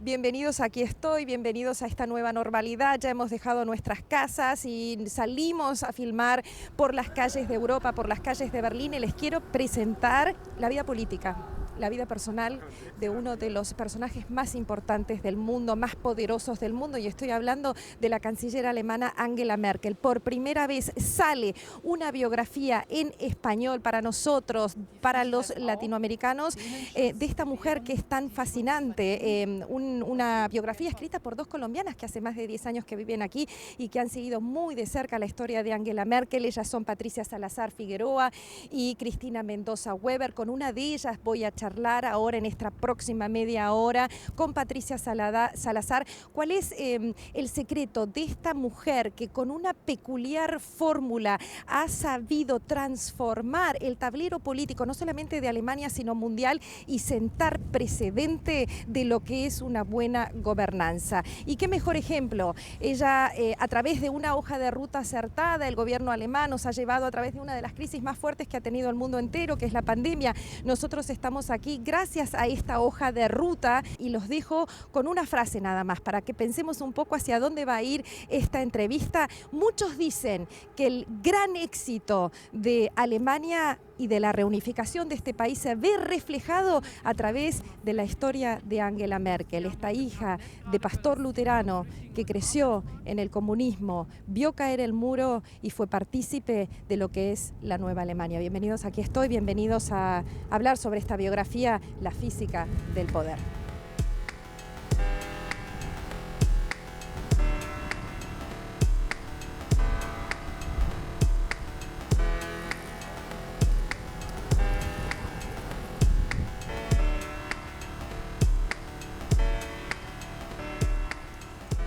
Bienvenidos, aquí estoy, bienvenidos a esta nueva normalidad. Ya hemos dejado nuestras casas y salimos a filmar por las calles de Europa, por las calles de Berlín, y les quiero presentar la vida política, la vida personal de uno de los personajes más importantes del mundo, más poderosos del mundo, y estoy hablando de la canciller alemana Angela Merkel. Por primera vez sale una biografía en español para nosotros, para los latinoamericanos, de esta mujer que es tan fascinante, una biografía escrita por dos colombianas que hace más de 10 años que viven aquí y que han seguido muy de cerca la historia de Angela Merkel. Ellas son Patricia Salazar Figueroa y Cristina Mendoza Weber. Con una de ellas voy a charlar ahora en esta próxima media hora con Patricia Salazar. ¿Cuál es el secreto de esta mujer que con una peculiar fórmula ha sabido transformar el tablero político, no solamente de Alemania, sino mundial, y sentar precedente de lo que es una buena gobernanza? Y qué mejor ejemplo, ella a través de una hoja de ruta acertada, el gobierno alemán nos ha llevado a través de una de las crisis más fuertes que ha tenido el mundo entero, que es la pandemia. Nosotros estamos aquí gracias a esta hoja de ruta, y los dejo con una frase nada más para que pensemos un poco hacia dónde va a ir esta entrevista. Muchos dicen que el gran éxito de Alemania y de la reunificación de este país se ve reflejado a través de la historia de Angela Merkel, esta hija de pastor luterano que creció en el comunismo, vio caer el muro y fue partícipe de lo que es la nueva Alemania. Bienvenidos, aquí estoy, bienvenidos a hablar sobre esta biografía, La física del poder.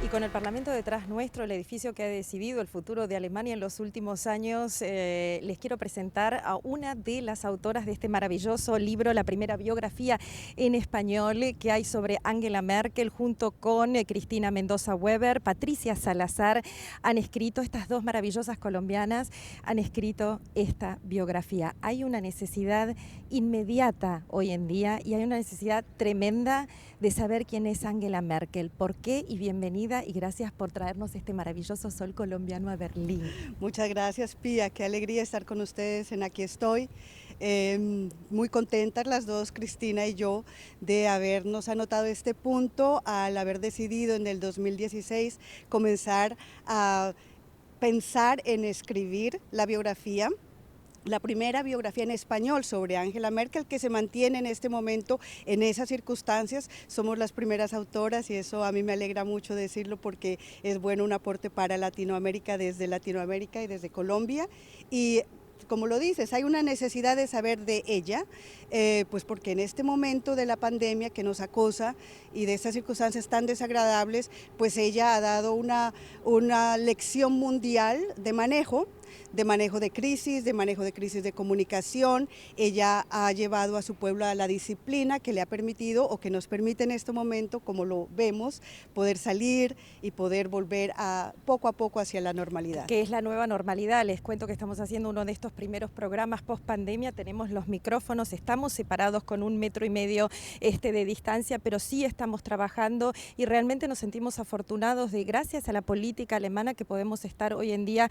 Y con el Parlamento detrás nuestro, el edificio que ha decidido el futuro de Alemania en los últimos años, les quiero presentar a una de las autoras de este maravilloso libro, la primera biografía en español que hay sobre Angela Merkel, junto con Cristina Mendoza Weber, Patricia Salazar. Han escrito, estas dos maravillosas colombianas, han escrito esta biografía. Hay una necesidad inmediata hoy en día y hay una necesidad tremenda de saber quién es Angela Merkel. ¿Por qué? Y bienvenida, y gracias por traernos este maravilloso sol colombiano a Berlín. Muchas gracias, Pía, qué alegría estar con ustedes en Aquí Estoy. Muy contentas las dos, Cristina y yo, de habernos anotado este punto al haber decidido en el 2016 comenzar a pensar en escribir la biografía. La primera biografía en español sobre Angela Merkel, que se mantiene en este momento en esas circunstancias. Somos las primeras autoras y eso a mí me alegra mucho decirlo porque es bueno un aporte para Latinoamérica, desde Latinoamérica y desde Colombia. Y como lo dices, hay una necesidad de saber de ella, pues porque en este momento de la pandemia que nos acosa y de estas circunstancias tan desagradables, pues ella ha dado una lección mundial de manejo de crisis, de manejo de crisis de comunicación. Ella ha llevado a su pueblo a la disciplina que le ha permitido o que nos permite en este momento, como lo vemos, poder salir y poder volver a poco hacia la normalidad. ¿Qué es la nueva normalidad? Les cuento que estamos haciendo uno de estos primeros programas post pandemia, tenemos los micrófonos, estamos separados con 1,5 metros de distancia, pero sí estamos trabajando y realmente nos sentimos afortunados de, gracias a la política alemana, que podemos estar hoy en día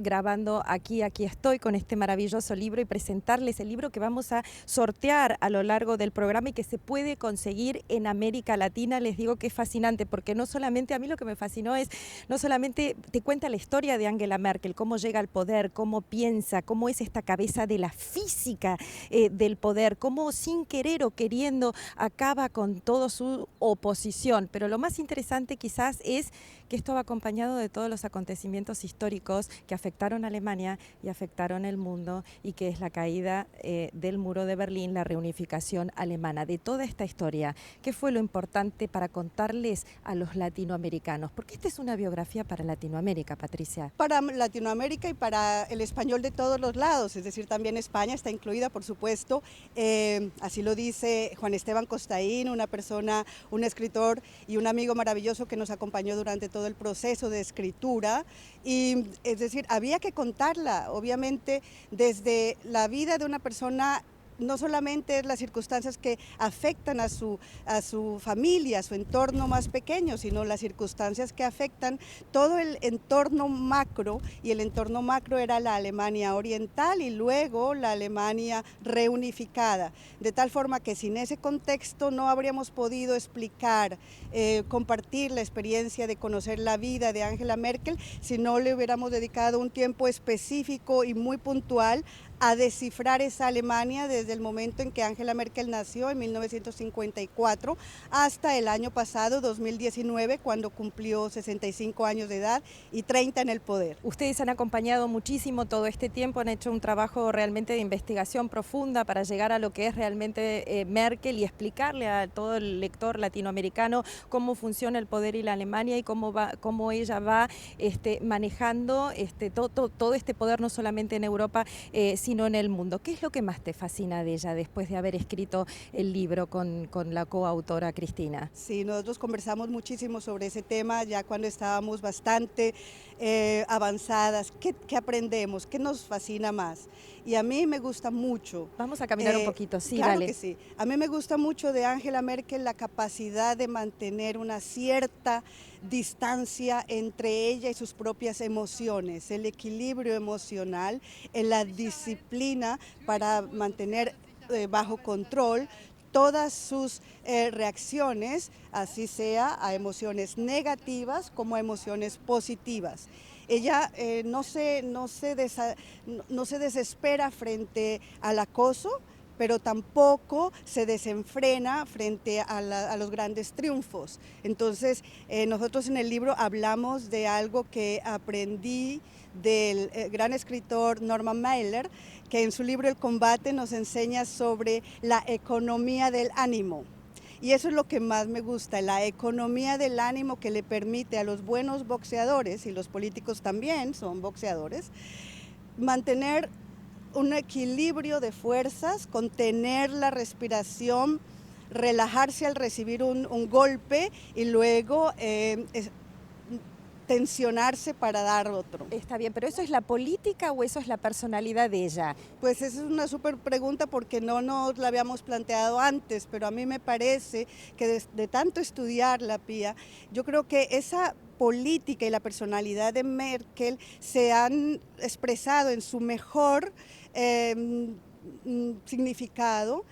grabando aquí estoy con este maravilloso libro y presentarles el libro que vamos a sortear a lo largo del programa y que se puede conseguir en América Latina. Les digo que es fascinante porque no solamente, a mí lo que me fascinó es, no solamente te cuenta la historia de Angela Merkel, cómo llega al poder, cómo piensa, cómo es esta cabeza de la física del poder, cómo sin querer o queriendo acaba con toda su oposición, pero lo más interesante quizás es que esto va acompañado de todos los acontecimientos históricos que afectaron a Alemania y afectaron el mundo, y que es la caída del muro de Berlín, la reunificación alemana. De toda esta historia, ¿qué fue lo importante para contarles a los latinoamericanos? Porque esta es una biografía para Latinoamérica, Patricia. Para Latinoamérica y para el español de todos los lados, es decir, también España está incluida, por supuesto. Así lo dice Juan Esteban Costaín, un escritor y un amigo maravilloso que nos acompañó durante todo el proceso de escritura. Y es decir, había que contarla, obviamente, desde la vida de una persona no solamente es las circunstancias que afectan a su familia, a su entorno más pequeño, sino las circunstancias que afectan todo el entorno macro, y el entorno macro era la Alemania oriental y luego la Alemania reunificada, de tal forma que sin ese contexto no habríamos podido explicar, compartir la experiencia de conocer la vida de Angela Merkel si no le hubiéramos dedicado un tiempo específico y muy puntual a descifrar esa Alemania desde el momento en que Angela Merkel nació en 1954 hasta el año pasado, 2019, cuando cumplió 65 años de edad y 30 en el poder. Ustedes han acompañado muchísimo todo este tiempo, han hecho un trabajo realmente de investigación profunda para llegar a lo que es realmente Merkel y explicarle a todo el lector latinoamericano cómo funciona el poder y la Alemania y cómo ella va manejando todo este poder no solamente en Europa, sino en el mundo. ¿Qué es lo que más te fascina de ella después de haber escrito el libro con la coautora Cristina? Sí, nosotros conversamos muchísimo sobre ese tema ya cuando estábamos bastante avanzadas. ¿Qué aprendemos? ¿Qué nos fascina más? Y a mí me gusta mucho. Vamos a caminar un poquito, sí, claro dale. Que sí. A mí me gusta mucho de Angela Merkel la capacidad de mantener una cierta distancia entre ella y sus propias emociones, el equilibrio emocional, la disciplina para mantener bajo control todas sus reacciones, así sea a emociones negativas como a emociones positivas. Ella no se desespera frente al acoso, pero tampoco se desenfrena frente a los grandes triunfos. Entonces, nosotros en el libro hablamos de algo que aprendí del gran escritor Norman Mailer, que en su libro El combate nos enseña sobre la economía del ánimo. Y eso es lo que más me gusta, la economía del ánimo que le permite a los buenos boxeadores, y los políticos también son boxeadores, mantener un equilibrio de fuerzas, contener la respiración, relajarse al recibir un golpe y luego tensionarse para dar otro. Está bien, pero ¿eso es la política o eso es la personalidad de ella? Pues esa es una súper pregunta porque no nos la habíamos planteado antes, pero a mí me parece que de tanto estudiarla, Pía, yo creo que esa política y la personalidad de Merkel se han expresado en su mejor significado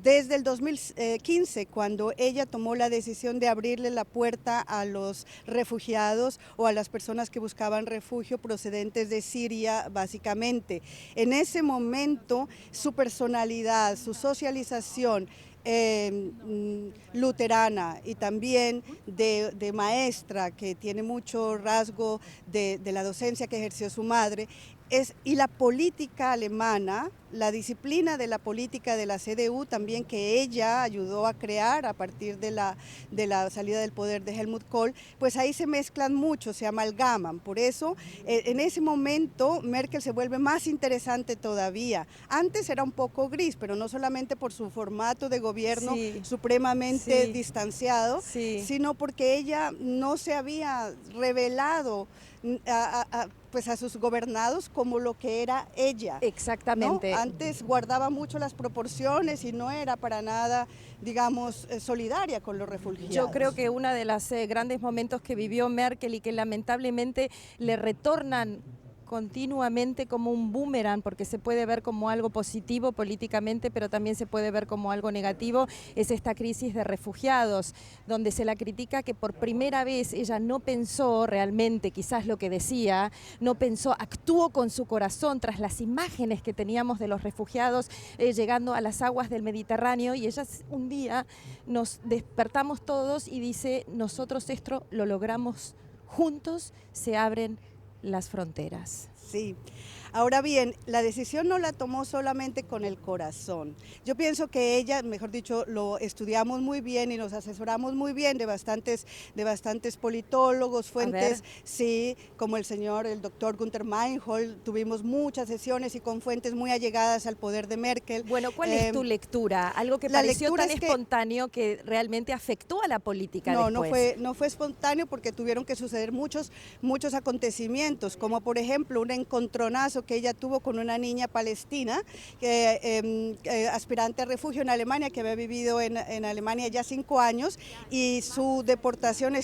desde el 2015, cuando ella tomó la decisión de abrirle la puerta a los refugiados o a las personas que buscaban refugio procedentes de Siria, básicamente. En ese momento, su personalidad, su socialización luterana y también de maestra, que tiene mucho rasgo de la docencia que ejerció su madre, y la política alemana, la disciplina de la política de la CDU también, que ella ayudó a crear a partir de la salida del poder de Helmut Kohl, pues ahí se mezclan mucho, se amalgaman. Por eso, en ese momento, Merkel se vuelve más interesante todavía. Antes era un poco gris, pero no solamente por su formato de gobierno supremamente distanciado, sino porque ella no se había revelado pues a sus gobernados como lo que era ella. Exactamente. ¿No? Antes guardaba mucho las proporciones y no era para nada, digamos, solidaria con los refugiados. Yo creo que uno de los grandes momentos que vivió Merkel y que lamentablemente le retornan continuamente como un boomerang, porque se puede ver como algo positivo políticamente, pero también se puede ver como algo negativo, es esta crisis de refugiados, donde se la critica que por primera vez ella no pensó realmente, quizás lo que decía, no pensó, actuó con su corazón tras las imágenes que teníamos de los refugiados llegando a las aguas del Mediterráneo, y ella un día nos despertamos todos y dice, nosotros esto lo logramos juntos, se abren las fronteras. Sí. Ahora bien, la decisión no la tomó solamente con el corazón. Yo pienso que ella, mejor dicho, lo estudiamos muy bien y nos asesoramos muy bien de bastantes politólogos, fuentes, sí, como el doctor Günther Meinhold, tuvimos muchas sesiones y con fuentes muy allegadas al poder de Merkel. Bueno, ¿cuál es tu lectura? Algo que pareció tan espontáneo que realmente afectó a la política después. No fue espontáneo porque tuvieron que suceder muchos acontecimientos, como por ejemplo una encontronazo que ella tuvo con una niña palestina, aspirante a refugio en Alemania, que había vivido en Alemania ya 5 años, y su deportación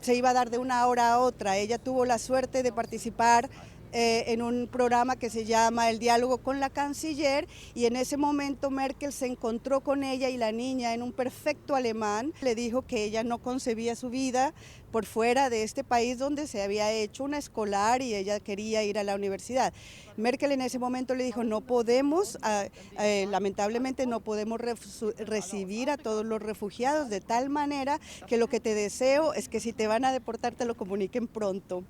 se iba a dar de una hora a otra. Ella tuvo la suerte de participar en un programa que se llama El diálogo con la canciller, y en ese momento Merkel se encontró con ella y la niña en un perfecto alemán. Le dijo que ella no concebía su vida por fuera de este país donde se había hecho una escolar y ella quería ir a la universidad. Merkel en ese momento le dijo, no podemos, lamentablemente no podemos recibir a todos los refugiados, de tal manera que lo que te deseo es que si te van a deportar te lo comuniquen pronto.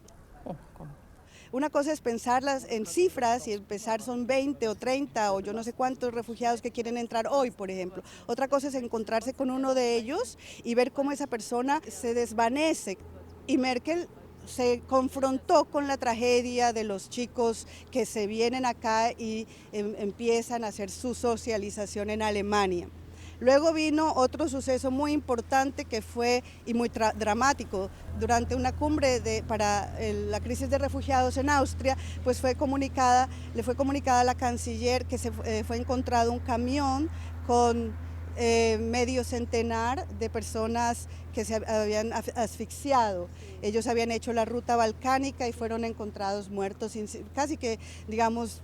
Una cosa es pensarlas en cifras y empezar son 20 o 30 o yo no sé cuántos refugiados que quieren entrar hoy, por ejemplo. Otra cosa es encontrarse con uno de ellos y ver cómo esa persona se desvanece. Y Merkel se confrontó con la tragedia de los chicos que se vienen acá y empiezan a hacer su socialización en Alemania. Luego vino otro suceso muy importante que fue y muy dramático. Durante una cumbre para la crisis de refugiados en Austria, pues le fue comunicada a la canciller que fue encontrado un camión con medio centenar de personas que se habían asfixiado. Ellos habían hecho la ruta balcánica y fueron encontrados muertos, casi que, digamos,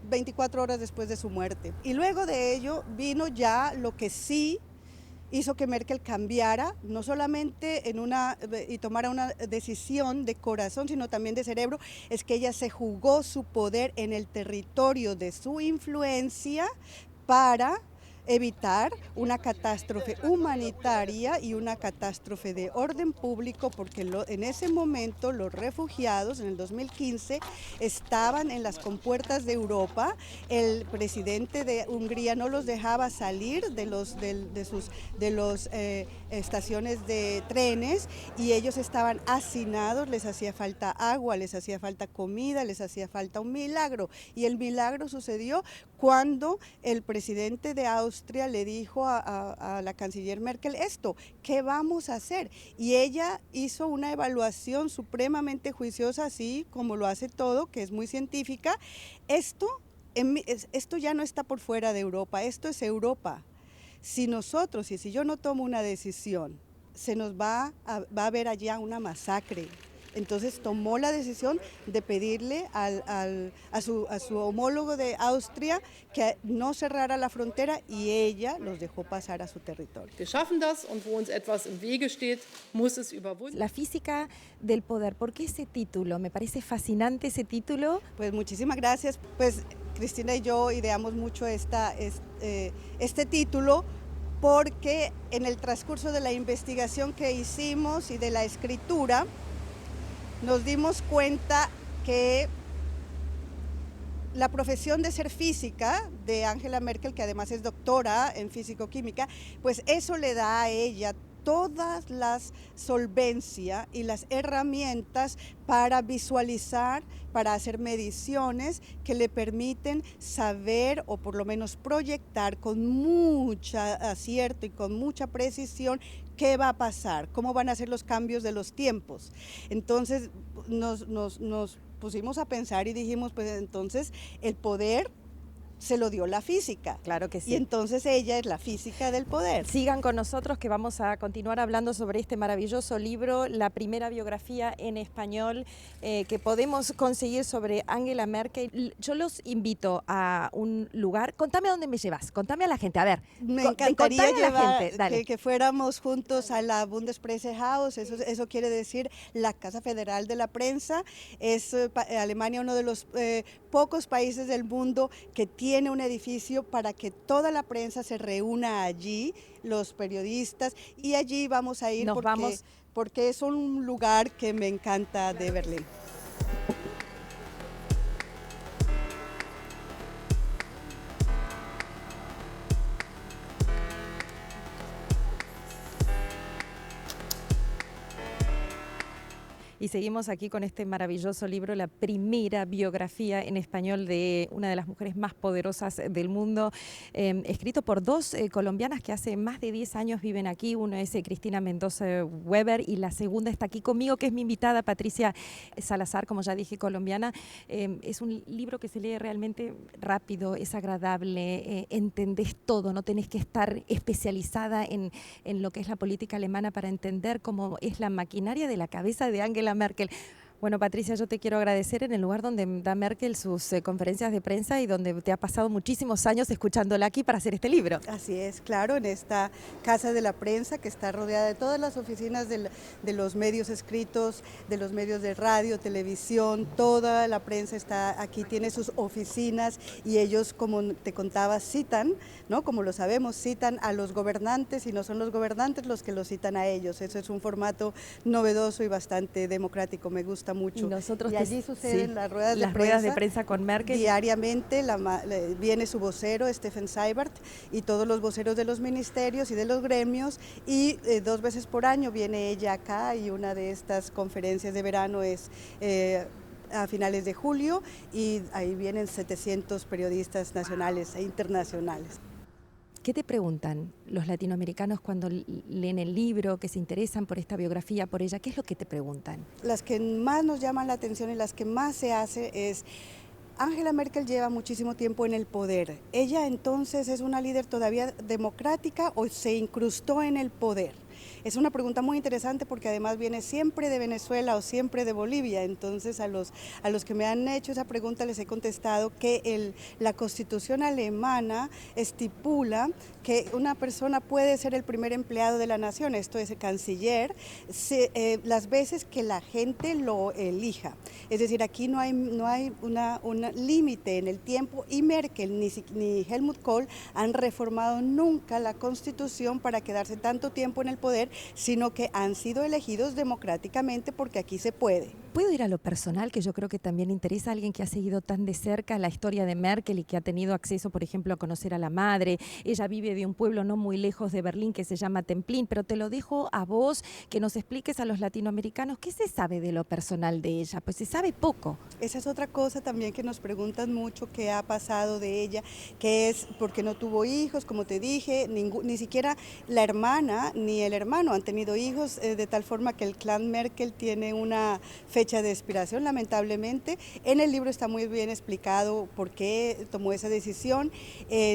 24 horas después de su muerte. Y luego de ello vino ya lo que sí hizo que Merkel cambiara, no solamente y tomara una decisión de corazón, sino también de cerebro, es que ella se jugó su poder en el territorio de su influencia para evitar una catástrofe humanitaria y una catástrofe de orden público, porque en ese momento los refugiados, en el 2015, estaban en las compuertas de Europa. El presidente de Hungría no los dejaba salir de las estaciones de trenes y ellos estaban hacinados, les hacía falta agua, les hacía falta comida, les hacía falta un milagro, y el milagro sucedió cuando el presidente de Austria le dijo a la canciller Merkel esto, ¿qué vamos a hacer? Y ella hizo una evaluación supremamente juiciosa, así como lo hace todo, que es muy científica. Esto ya no está por fuera de Europa, esto es Europa. Si nosotros y si yo no tomo una decisión, se nos va a haber allá una masacre. Entonces tomó la decisión de pedirle a su homólogo de Austria que no cerrara la frontera, y ella los dejó pasar a su territorio. La física del poder, ¿por qué ese título? Me parece fascinante ese título. Pues muchísimas gracias. Pues Cristina y yo ideamos mucho este título porque en el transcurso de la investigación que hicimos y de la escritura, nos dimos cuenta que la profesión de ser física de Angela Merkel, que además es doctora en físico-química, pues eso le da a ella todas las solvencia y las herramientas para visualizar, para hacer mediciones que le permiten saber o por lo menos proyectar con mucho acierto y con mucha precisión qué va a pasar, cómo van a ser los cambios de los tiempos. Entonces nos pusimos a pensar y dijimos, pues entonces el poder se lo dio la física. Claro que sí. Y entonces ella es la física del poder. Sigan con nosotros que vamos a continuar hablando sobre este maravilloso libro, la primera biografía en español que podemos conseguir sobre Angela Merkel. Yo los invito a un lugar. Contame a dónde me llevas, contame a la gente. A ver, me encantaría que fuéramos juntos a la Bundespressehaus, eso quiere decir la Casa Federal de la Prensa. Es Alemania uno de los pocos países del mundo que tiene un edificio para que toda la prensa se reúna allí, los periodistas, y allí vamos a ir porque es un lugar que me encanta de Berlín. y seguimos aquí con este maravilloso libro, la primera biografía en español de una de las mujeres más poderosas del mundo, escrito por dos colombianas que hace más de 10 años viven aquí. Uno es Cristina Mendoza Weber y la segunda está aquí conmigo, que es mi invitada, Patricia Salazar, como ya dije, colombiana. Es un libro que se lee realmente rápido, es agradable, entendés todo, no tenés que estar especializada en lo que es la política alemana para entender cómo es la maquinaria de la cabeza de Angela Merkel. Bueno, Patricia, yo te quiero agradecer en el lugar donde da Merkel sus conferencias de prensa y donde te ha pasado muchísimos años escuchándola aquí para hacer este libro. Así es, claro, en esta Casa de la Prensa que está rodeada de todas las oficinas de los medios escritos, de los medios de radio, televisión, toda la prensa está aquí, tiene sus oficinas y ellos, como te contaba, citan, ¿no? Como lo sabemos, citan a los gobernantes y no son los gobernantes los que los citan a ellos. Eso es un formato novedoso y bastante democrático, me gusta mucho. Y allí suceden las ruedas de prensa con Merkel. Diariamente viene su vocero, Steffen Seibert, y todos los voceros de los ministerios y de los gremios, y 2 veces por año viene ella acá, y una de estas conferencias de verano es a finales de julio, y ahí vienen 700 periodistas nacionales e internacionales. ¿Qué te preguntan los latinoamericanos cuando leen el libro, que se interesan por esta biografía, por ella? ¿Qué es lo que te preguntan? Las que más nos llaman la atención y las que más se hace es: Angela Merkel lleva muchísimo tiempo en el poder. ¿Ella entonces es una líder todavía democrática o se incrustó en el poder? Es una pregunta muy interesante porque además viene siempre de Venezuela o siempre de Bolivia. Entonces a los que me han hecho esa pregunta les he contestado que la Constitución alemana estipula que una persona puede ser el primer empleado de la nación, esto es el canciller, las veces que la gente lo elija. Es decir, aquí no hay un límite en el tiempo, y Merkel ni Helmut Kohl han reformado nunca la Constitución para quedarse tanto tiempo en el poder, sino que han sido elegidos democráticamente porque aquí se puede. ¿Puedo ir a lo personal, que yo creo que también interesa a alguien que ha seguido tan de cerca la historia de Merkel y que ha tenido acceso, por ejemplo, a conocer a la madre? Ella vive de un pueblo no muy lejos de Berlín que se llama Templín, pero te lo dejo a vos, que nos expliques a los latinoamericanos qué se sabe de lo personal de ella, pues se sabe poco. Esa es otra cosa también que nos preguntan mucho, qué ha pasado de ella, que es porque no tuvo hijos, como te dije, ni siquiera la hermana ni el hermano han tenido hijos, de tal forma que el clan Merkel tiene una fecha de expiración, lamentablemente. En el libro está muy bien explicado por qué tomó esa decisión.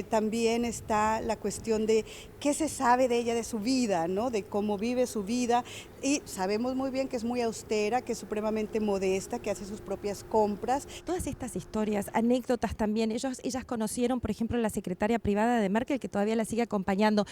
También está la cuestión de qué se sabe de ella, de su vida, ¿no? De cómo vive su vida, y sabemos muy bien que es muy austera, que es supremamente modesta, que hace sus propias compras. Todas estas historias, anécdotas también, ellas conocieron, por ejemplo, la secretaria privada de Merkel, que todavía la sigue acompañando.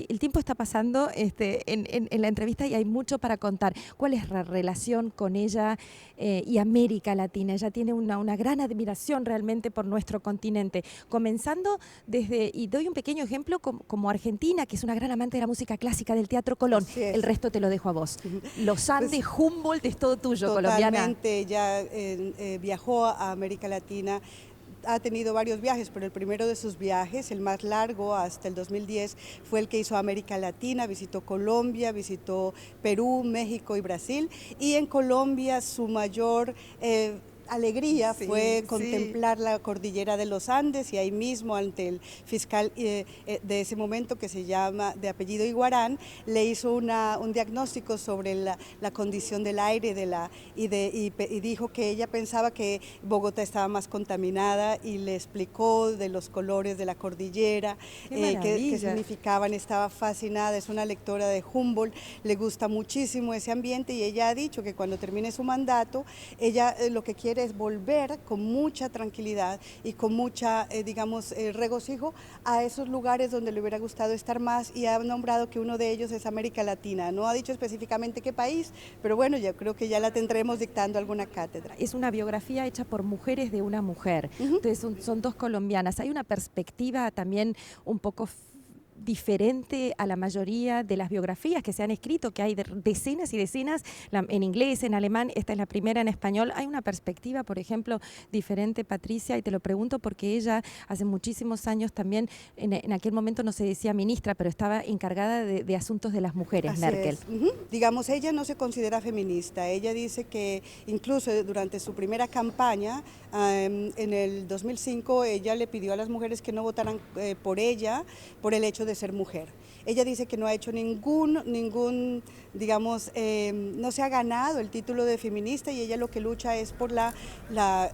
El tiempo está pasando en la entrevista y hay mucho para contar. ¿Cuál es la relación con ella y América Latina? Ella tiene una gran admiración realmente por nuestro continente, comenzando desde, y doy un pequeño ejemplo, como Argentina, que es una gran amante de la música clásica, del Teatro Colón. El resto te lo dejo a vos. Los Andes, pues, Humboldt, es todo tuyo, colombiana. Totalmente, ella viajó a América Latina, ha tenido varios viajes, pero el primero de sus viajes, el más largo hasta el 2010, fue el que hizo América Latina, visitó Colombia, visitó Perú, México y Brasil, y en Colombia su mayor alegría fue contemplar la cordillera de los Andes, y ahí mismo ante el fiscal de ese momento, que se llama de apellido Iguarán, le hizo un diagnóstico sobre la condición del aire y dijo que ella pensaba que Bogotá estaba más contaminada, y le explicó de los colores de la cordillera, qué significaban. Estaba fascinada, es una lectora de Humboldt, le gusta muchísimo ese ambiente, y ella ha dicho que cuando termine su mandato, ella lo que quiere es volver con mucha tranquilidad y con mucha, regocijo a esos lugares donde le hubiera gustado estar más, y ha nombrado que uno de ellos es América Latina. No ha dicho específicamente qué país, pero bueno, yo creo que ya la tendremos dictando alguna cátedra. Es una biografía hecha por mujeres de una mujer. Entonces son dos colombianas. Hay una perspectiva también un poco diferente a la mayoría de las biografías que se han escrito, que hay decenas y decenas en inglés, en alemán, esta es la primera en español. Hay una perspectiva, por ejemplo, diferente, Patricia, y te lo pregunto porque ella hace muchísimos años también, en aquel momento no se decía ministra, pero estaba encargada de asuntos de las mujeres, Así Merkel. es. Digamos, ella no se considera feminista. Ella dice que incluso durante su primera campaña, en el 2005, ella le pidió a las mujeres que no votaran por ella por el hecho de ser mujer. Ella dice que no ha hecho ningún digamos, no se ha ganado el título de feminista y ella lo que lucha es por la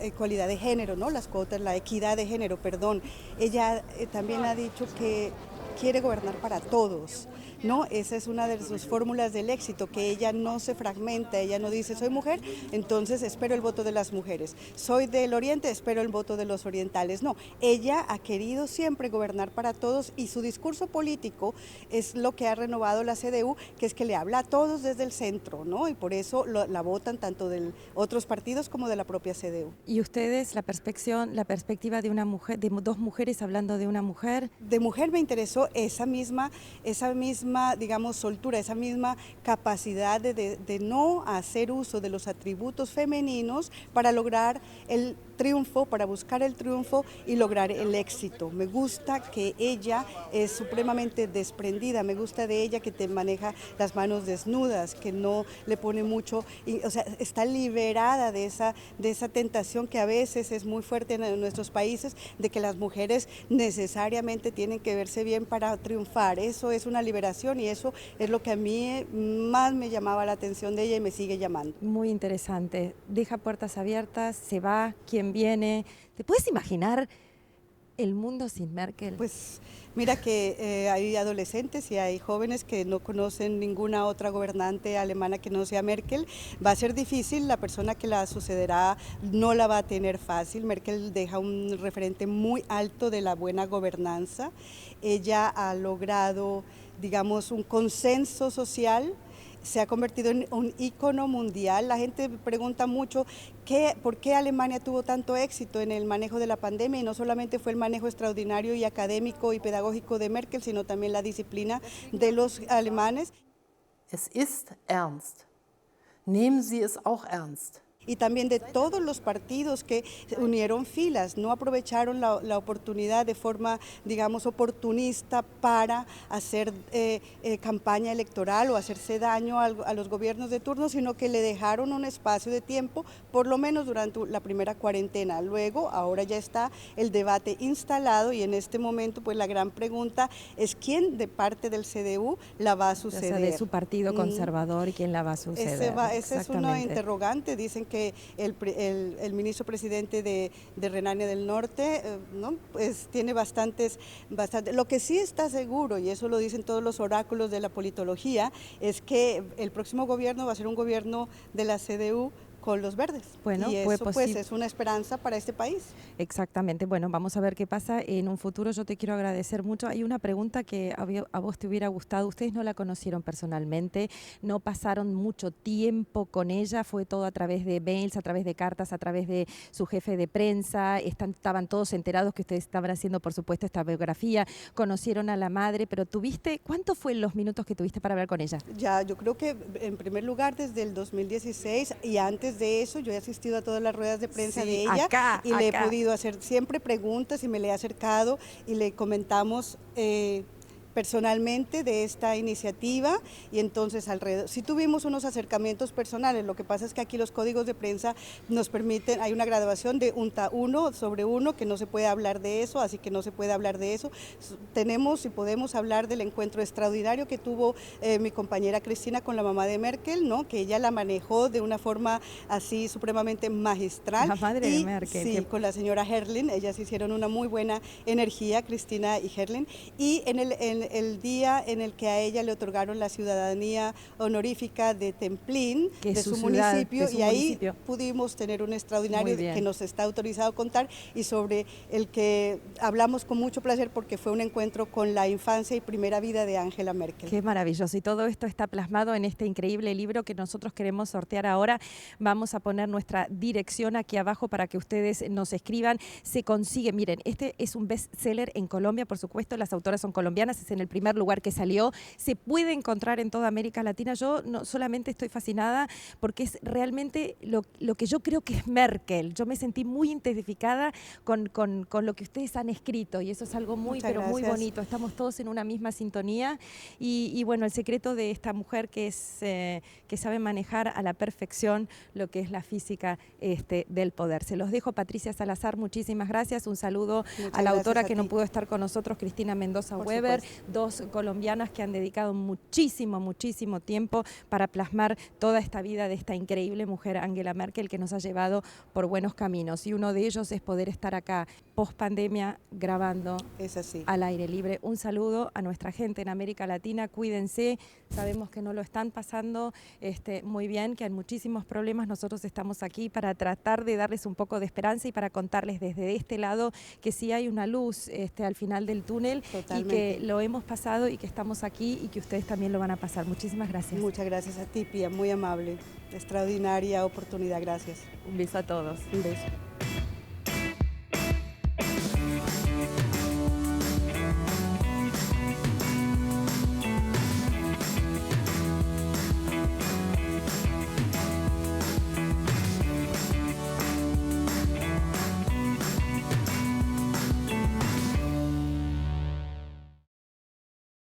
igualdad de género, ¿no? Las cuotas, la equidad de género, perdón. Ella también ha dicho que quiere gobernar para todos, ¿no? Esa es una de sus fórmulas del éxito, que ella no se fragmenta, ella no dice soy mujer, entonces espero el voto de las mujeres, soy del oriente, espero el voto de los orientales, no, ella ha querido siempre gobernar para todos y su discurso político es lo que ha renovado la CDU, que es que le habla a todos desde el centro, ¿no? Y por eso la votan tanto de otros partidos como de la propia CDU. ¿Y ustedes, la perspectiva de una mujer, de dos mujeres hablando de una mujer? De mujer me interesó esa misma, digamos, soltura, esa misma capacidad de no hacer uso de los atributos femeninos para lograr el triunfo, para buscar el triunfo y lograr el éxito. Me gusta que ella es supremamente desprendida, me gusta de ella que te maneja las manos desnudas, que no le pone mucho, o sea, está liberada de esa tentación que a veces es muy fuerte en nuestros países, de que las mujeres necesariamente tienen que verse bien para triunfar. Eso es una liberación y eso es lo que a mí más me llamaba la atención de ella y me sigue llamando. Muy interesante. Deja puertas abiertas, se va, quién viene. ¿Te puedes imaginar el mundo sin Merkel? Pues mira que hay adolescentes y hay jóvenes que no conocen ninguna otra gobernante alemana que no sea Merkel. Va a ser difícil, la persona que la sucederá no la va a tener fácil. Merkel deja un referente muy alto de la buena gobernanza. Ella ha logrado, digamos, un consenso social, se ha convertido en un ícono mundial. La gente pregunta mucho por qué Alemania tuvo tanto éxito en el manejo de la pandemia, y no solamente fue el manejo extraordinario y académico y pedagógico de Merkel, sino también la disciplina de los alemanes. Es ist ernst. Nehmen Sie es auch ernst. Y también de todos los partidos que unieron filas, no aprovecharon la oportunidad de forma, digamos, oportunista para hacer campaña electoral o hacerse daño a los gobiernos de turno, sino que le dejaron un espacio de tiempo, por lo menos durante la primera cuarentena. Luego, ahora ya está el debate instalado y en este momento, pues la gran pregunta es quién de parte del CDU la va a suceder. O sea, de su partido conservador, ¿quién la va a suceder? Esa es una interrogante. Dicen que el ministro presidente de Renania del Norte, ¿no? Pues tiene bastante. Lo que sí está seguro, y eso lo dicen todos los oráculos de la politología, es que el próximo gobierno va a ser un gobierno de la CDU con los verdes. Bueno, y eso pues es una esperanza para este país. Exactamente. Bueno, vamos a ver qué pasa en un futuro. Yo te quiero agradecer mucho. Hay una pregunta que a vos te hubiera gustado. Ustedes no la conocieron personalmente, no pasaron mucho tiempo con ella, fue todo a través de mails, a través de cartas, a través de su jefe de prensa. Estaban todos enterados que ustedes estaban haciendo, por supuesto, esta biografía. Conocieron a la madre, pero ¿cuánto fue los minutos que tuviste para hablar con ella? Ya, yo creo que en primer lugar desde el 2016 y antes de eso yo he asistido a todas las ruedas de prensa de ella y le he podido hacer siempre preguntas y me le he acercado y le comentamos personalmente de esta iniciativa y entonces alrededor, sí tuvimos unos acercamientos personales, lo que pasa es que aquí los códigos de prensa nos permiten, hay una graduación de uno sobre uno que no se puede hablar de eso, así que no se puede hablar de eso. Tenemos y podemos hablar del encuentro extraordinario que tuvo mi compañera Cristina con la mamá de Merkel, ¿no? Que ella la manejó de una forma así supremamente magistral. La madre de Merkel. Sí, con la señora Herrlin, ellas hicieron una muy buena energía, Cristina y Herrlin, y en el día en el que a ella le otorgaron la ciudadanía honorífica de Templín, de su municipio, y ahí pudimos tener un extraordinario que nos está autorizado a contar y sobre el que hablamos con mucho placer porque fue un encuentro con la infancia y primera vida de Angela Merkel. Qué maravilloso, y todo esto está plasmado en este increíble libro que nosotros queremos sortear ahora. Vamos a poner nuestra dirección aquí abajo para que ustedes nos escriban. Se consigue, miren, este es un bestseller en Colombia, por supuesto, las autoras son colombianas, es en el primer lugar que salió. Se puede encontrar en toda América Latina. Yo no solamente estoy fascinada porque es realmente lo que yo creo que es Merkel. Yo me sentí muy identificada con lo que ustedes han escrito y eso es algo muy, Muchas pero muy gracias. bonito. Estamos todos en una misma sintonía y bueno, el secreto de esta mujer que sabe manejar a la perfección lo que es la física del poder. Se los dejo, Patricia Salazar, muchísimas gracias. Un saludo a la autora que no pudo estar con nosotros, Cristina Mendoza Weber, dos colombianas que han dedicado muchísimo, muchísimo tiempo para plasmar toda esta vida de esta increíble mujer, Angela Merkel, que nos ha llevado por buenos caminos. Y uno de ellos es poder estar acá, post pandemia, grabando al aire libre. Un saludo a nuestra gente en América Latina, cuídense, sabemos que no lo están pasando muy bien, que hay muchísimos problemas. Nosotros estamos aquí para tratar de darles un poco de esperanza y para contarles desde este lado que sí hay una luz al final del túnel. Totalmente. Y que lo hemos pasado y que estamos aquí y que ustedes también lo van a pasar. Muchísimas gracias. Muchas gracias a ti, Pía, muy amable, extraordinaria oportunidad, gracias. Un beso a todos. Un beso.